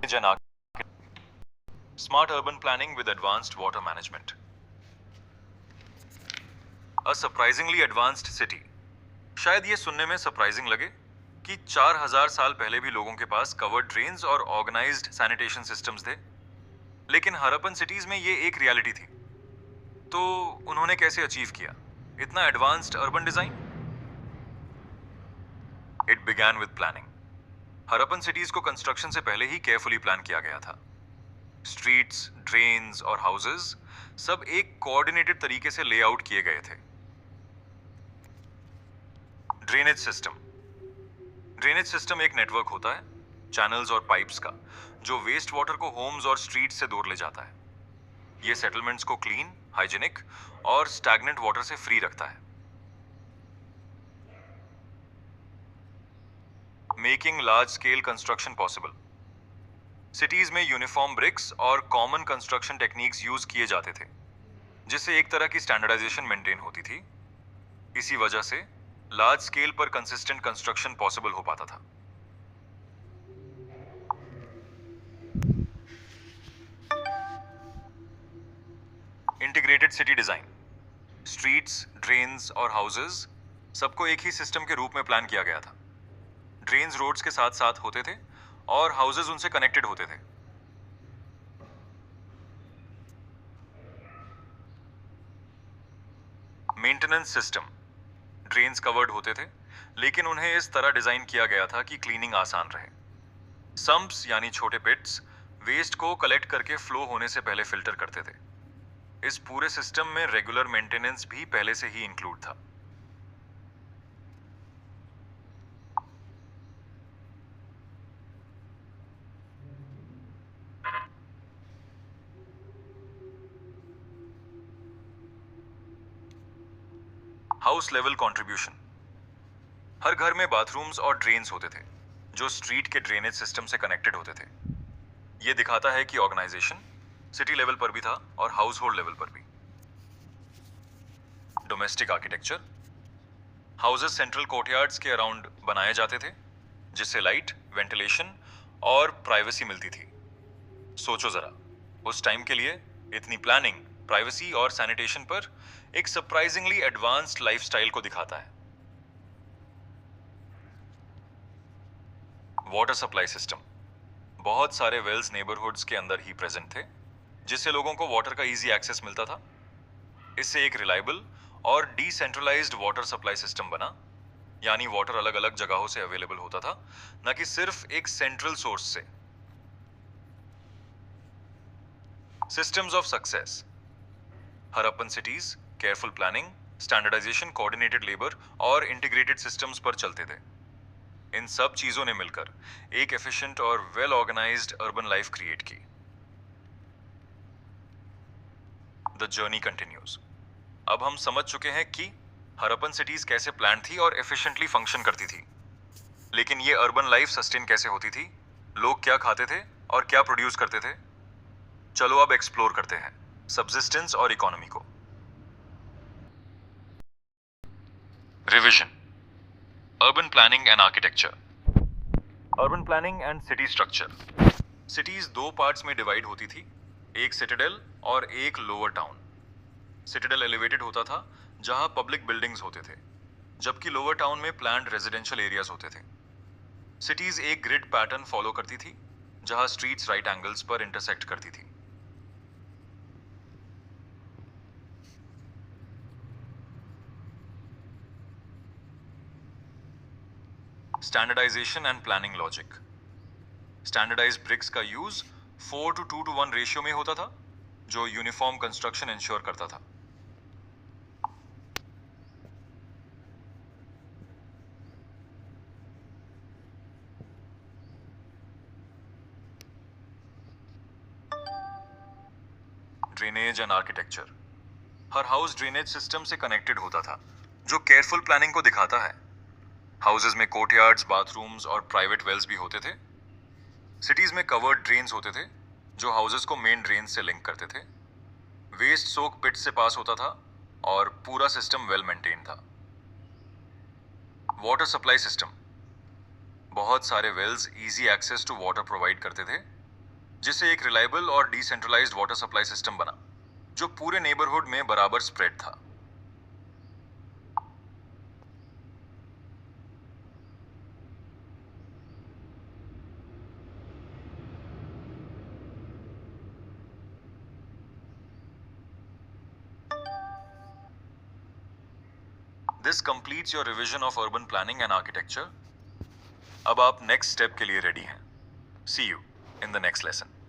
Jana, smart urban planning with advanced water management. A surprisingly advanced city. शायद ये सुनने में सरप्राइजिंग लगे कि 4000 साल पहले भी लोगों के पास कवर्ड ड्रेन्स और ऑर्गेनाइज्ड सैनिटेशन सिस्टम्स थे, लेकिन हड़प्पन सिटीज में ये एक रियलिटी थी। तो उन्होंने कैसे अचीव किया इतना advanced urban design? It began with planning. Harappan cities को कंस्ट्रक्शन से पहले ही केयरफुली प्लान किया गया था। स्ट्रीट्स, ड्रेन्स और हाउसेस सब एक कोऑर्डिनेटेड तरीके से लेआउट किए गए थे। Drainage system. ड्रेनेज सिस्टम एक नेटवर्क होता है, चैनल्स और पाइप्स का, जो वेस्ट वाटर को होम्स और स्ट्रीट से दूर ले जाता है। ये सेटलमेंट्स को क्लीन, हाइजीनिक और स्टैग्नेंट वाटर से फ्री रखता है। Making large scale construction possible. Cities में यूनिफॉर्म ब्रिक्स और कॉमन कंस्ट्रक्शन टेक्निक्स यूज किए जाते थे, जिससे एक तरह की स्टैंडर्डाइजेशन मेंटेन होती थी। इसी वजह से लार्ज स्केल पर कंसिस्टेंट कंस्ट्रक्शन पॉसिबल हो पाता था। Integrated city design. Streets, drains और हाउसेस सबको एक ही सिस्टम के रूप में प्लान किया गया था। ड्रेन्स रोड्स के साथ साथ होते थे और हाउसेस उनसे कनेक्टेड होते थे। Maintenance system. ड्रेन्स कवर्ड होते थे, लेकिन उन्हें इस तरह डिजाइन किया गया था कि क्लीनिंग आसान रहे। सम्प्स यानी छोटे पिट्स वेस्ट को कलेक्ट करके फ्लो होने से पहले फिल्टर करते थे। इस पूरे सिस्टम में रेगुलर मेंटेनेंस भी पहले से ही इंक्लूड था। House level contribution. हर घर में बाथरूम्स और ड्रेन्स होते थे, जो स्ट्रीट के ड्रेनेज सिस्टम से कनेक्टेड होते थे। यह दिखाता है कि ऑर्गेनाइजेशन सिटी लेवल पर भी था और हाउस होल्ड लेवल पर भी। Domestic architecture. Houses central courtyards के अराउंड बनाए जाते थे, जिससे लाइट, वेंटिलेशन और प्राइवेसी मिलती थी। सोचो जरा, उस टाइम के लिए इतनी प्लानिंग, प्राइवेसी और सैनिटेशन पर एक सरप्राइजिंगली एडवांस्ड लाइफस्टाइल को दिखाता है। Water supply system. बहुत सारे वेल्स नेबरहुड्स के अंदर ही प्रेजेंट थे, जिससे लोगों को वाटर का इजी एक्सेस मिलता था। इससे एक रिलायबल और डिसेंट्रलाइज्ड वाटर सप्लाई सिस्टम बना, यानी वाटर अलग अलग जगहों से अवेलेबल होता था, न कि सिर्फ एक सेंट्रल सोर्स से। Systems of success. Harappan cities careful planning, standardization, coordinated labour और इंटीग्रेटेड सिस्टम्स पर चलते थे। इन सब चीजों ने मिलकर एक एफिशिएंट और well organized urban life create की। The journey continues. अब हम समझ चुके हैं कि हड़प्पन सिटीज कैसे प्लान थी और एफिशिएंटली फंक्शन करती थी, लेकिन ये अर्बन लाइफ सस्टेन कैसे होती थी, लोग क्या खाते थे और क्या प्रोड्यूस करते थे। चलो अब एक्सप्लोर करते हैं सबसिस्टेंस और इकोनॉमी को। Revision. Urban planning and architecture. Urban planning and city structure. Cities दो पार्ट्स में डिवाइड होती थी, एक सिटाडेल और एक लोअर टाउन। सिटाडेल एलिवेटेड होता था, जहां पब्लिक बिल्डिंग्स होते थे, जबकि लोअर टाउन में प्लान्ड रेजिडेंशियल एरियाज होते थे। सिटीज एक ग्रिड पैटर्न फॉलो करती थी, जहां स्ट्रीट्स राइट एंगल्स पर इंटरसेक्ट करती थी। Standardization and planning logic. Standardized bricks का यूज 4:2:1 रेशियो में होता था, जो यूनिफॉर्म कंस्ट्रक्शन इंश्योर करता था। Drainage and architecture. हर हाउस ड्रेनेज सिस्टम से कनेक्टेड होता था, जो केयरफुल प्लानिंग को दिखाता है। हाउसेज में कोर्टयार्ड्स, बाथरूम्स और प्राइवेट वेल्स भी होते थे। सिटीज में कवर्ड ड्रेन्स होते थे, जो हाउसेज को मेन ड्रेन से लिंक करते थे। वेस्ट सोक पिट से पास होता था और पूरा सिस्टम वेल मेंटेन था। Water supply system. बहुत सारे wells easy access to water provide करते थे, जिससे एक रिलायबल और डिसेंट्रलाइज्ड वाटर सप्लाई सिस्टम बना जो पूरे नेबरहुड में बराबर स्प्रेड था। This completes your revision of urban planning and architecture. अब आप नेक्स्ट स्टेप के लिए रेडी हैं। See you in the next lesson.